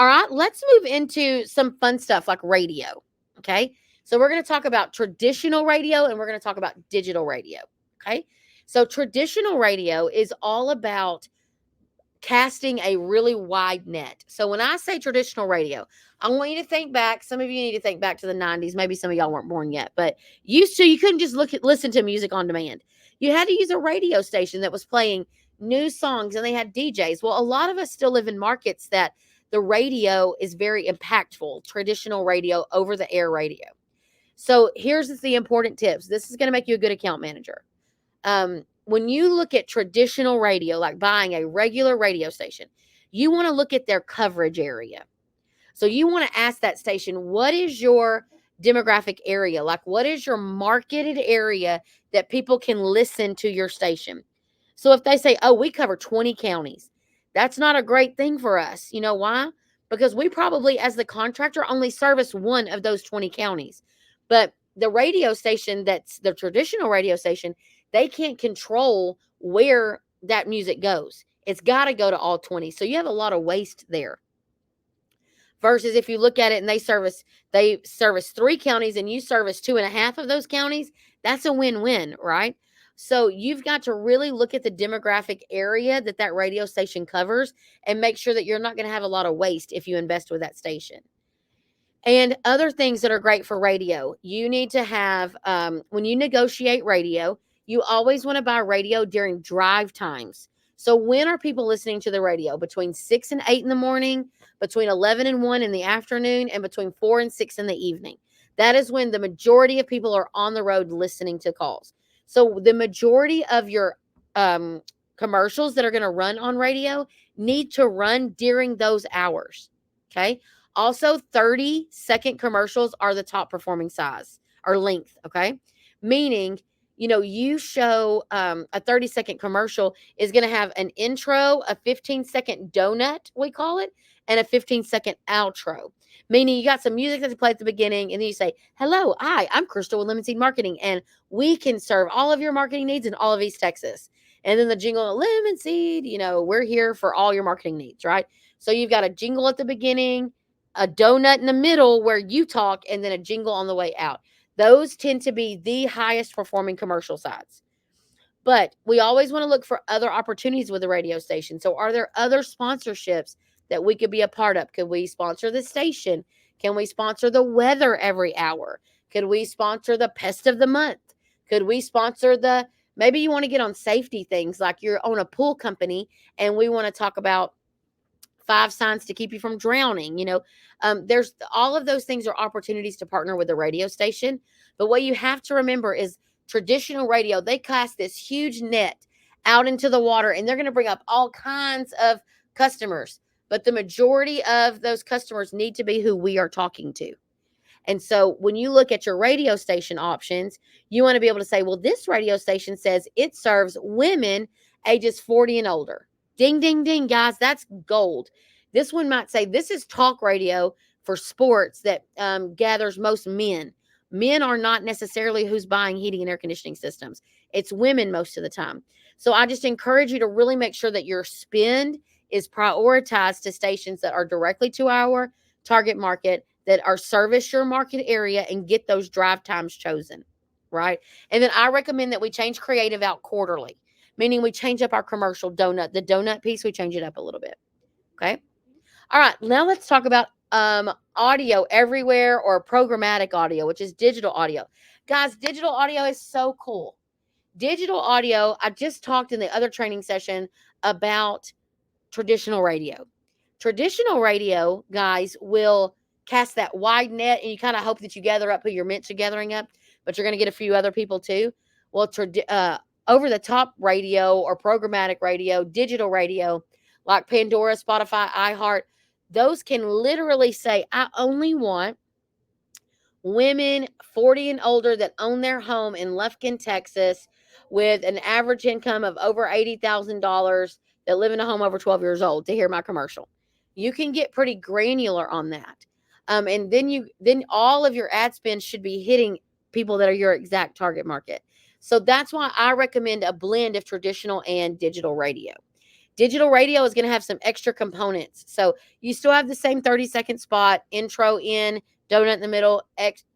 All right, let's move into some fun stuff like radio. Okay. So we're going to talk about traditional radio and we're going to talk about digital radio. Okay. So traditional radio is all about casting a really wide net. So when I say traditional radio, I want you to think back. Some of you need to think back to the 90s. Maybe some of y'all weren't born yet, but used to, you couldn't just listen to music on demand. You had to use a radio station that was playing new songs and they had DJs. Well, a lot of us still live in markets that the radio is very impactful, traditional radio, over the air radio. So here's the important tips. This is going to make you a good account manager. When you look at traditional radio, like buying a regular radio station, you want to look at their coverage area. So you want to ask that station, what is your demographic area? Like, what is your marketed area that people can listen to your station? So if they say, oh, we cover 20 counties, that's not a great thing for us. You know why? Because we probably, as the contractor, only service one of those 20 counties. But the radio station, that's the traditional radio station, they can't control where that music goes. It's got to go to all 20. So you have a lot of waste there. Versus if you look at it and they service 3 counties and you service 2.5 of those counties, that's a win-win, right? So you've got to really look at the demographic area that that radio station covers and make sure that you're not going to have a lot of waste if you invest with that station. And other things that are great for radio, you need to have, when you negotiate radio, you always want to buy radio during drive times. So when are people listening to the radio? Between 6 and 8 in the morning, between 11 and 1 in the afternoon, and between 4 and 6 in the evening. That is when the majority of people are on the road listening to calls. So the majority of your commercials that are going to run on radio need to run during those hours. Okay. Also, 30-second commercials are the top performing size or length. Okay. Meaning, you show a 30-second commercial is going to have an intro, a 15-second donut, we call it, and a 15-second outro. Meaning you got some music that's played at the beginning, and then you say, hello, hi, I'm Crystal with Lemon Seed Marketing, and we can serve all of your marketing needs in all of East Texas. And then the jingle, Lemon Seed, we're here for all your marketing needs, right? So you've got a jingle at the beginning, a donut in the middle where you talk, and then a jingle on the way out. Those tend to be the highest performing commercial sides. But we always want to look for other opportunities with the radio station. So are there other sponsorships that we could be a part of? Could we sponsor the station? Can we sponsor the weather every hour? Could we sponsor the pest of the month? Could we sponsor maybe you want to get on safety things, like you're on a pool company and we want to talk about 5 signs to keep you from drowning. There's all of those things are opportunities to partner with the radio station. But what you have to remember is traditional radio, they cast this huge net out into the water and they're going to bring up all kinds of customers. But the majority of those customers need to be who we are talking to. And so when you look at your radio station options, you want to be able to say, well, this radio station says it serves women ages 40 and older. Ding, ding, ding, guys, that's gold. This one might say this is talk radio for sports that gathers most men. Men are not necessarily who's buying heating and air conditioning systems. It's women most of the time. So I just encourage you to really make sure that your spend is prioritized to stations that are directly to our target market, that are service your market area, and get those drive times chosen, right? And then I recommend that we change creative out quarterly, meaning we change up our commercial donut. The donut piece, we change it up a little bit. Okay. All right. Now let's talk about audio everywhere, or programmatic audio, which is digital audio. Guys, digital audio is so cool. Digital audio, I just talked in the other training session about traditional radio. Traditional radio, guys, will cast that wide net, and you kind of hope that you gather up who you're meant to gathering up, but you're going to get a few other people too. Well, over the top radio or programmatic radio, digital radio, like Pandora, Spotify, iHeart, those can literally say, I only want women 40 and older that own their home in Lufkin, Texas, with an average income of over $80,000 that live in a home over 12 years old to hear my commercial. You can get pretty granular on that. And then all of your ad spend should be hitting people that are your exact target market. So that's why I recommend a blend of traditional and digital radio. Digital radio is going to have some extra components. So you still have the same 30-second spot, intro in, donut in the middle,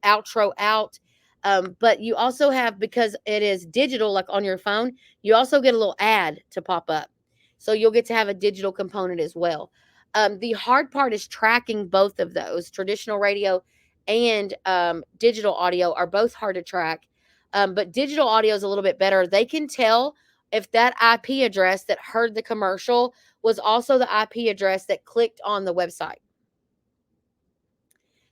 outro out. But you also have, because it is digital, like on your phone, you also get a little ad to pop up. So you'll get to have a digital component as well. The hard part is tracking both of those. Traditional radio and digital audio are both hard to track. But digital audio is a little bit better. They can tell if that IP address that heard the commercial was also the IP address that clicked on the website.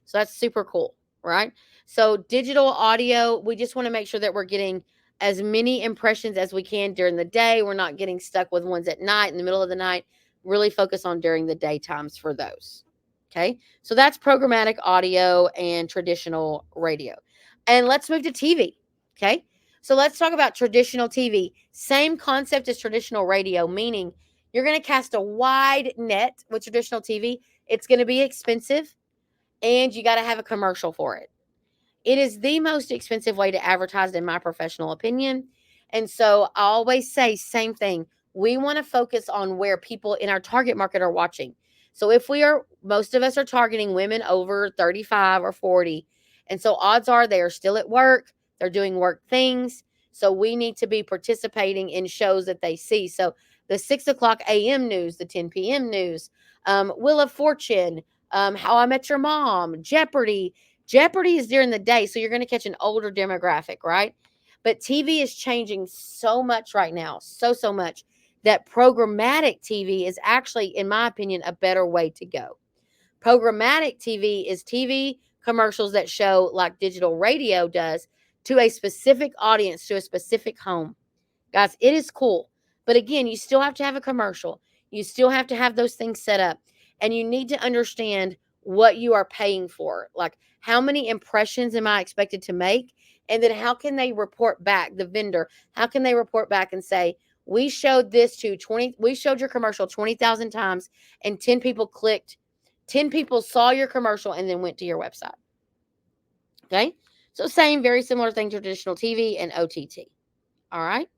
So that's super cool, right? So digital audio, we just want to make sure that we're getting as many impressions as we can during the day. We're not getting stuck with ones at night, in the middle of the night. Really focus on during the daytimes for those. Okay. So that's programmatic audio and traditional radio. And let's move to TV. Okay. So let's talk about traditional TV. Same concept as traditional radio, meaning you're going to cast a wide net with traditional TV. It's going to be expensive, and you got to have a commercial for it. It is the most expensive way to advertise, in my professional opinion. And so I always say, same thing. We want to focus on where people in our target market are watching. So if most of us are targeting women over 35 or 40. And so odds are they are still at work, they're doing work things. So we need to be participating in shows that they see. So the 6 o'clock a.m. news, the 10 p.m. news, Wheel of Fortune, How I Met Your Mom, Jeopardy. Jeopardy is during the day, so you're going to catch an older demographic, right? But TV is changing so much right now, so much, that programmatic TV is actually, in my opinion, a better way to go. Programmatic TV is TV commercials that show, like digital radio does, to a specific audience, to a specific home. Guys, it is cool. But again, you still have to have a commercial. You still have to have those things set up. And you need to understand what you are paying for. Like, how many impressions am I expected to make? And then how can they report back, the vendor? How can they report back and say, we showed your commercial 20,000 times and 10 people clicked, 10 people saw your commercial and then went to your website. Okay? So same, very similar thing to traditional TV and OTT. All right?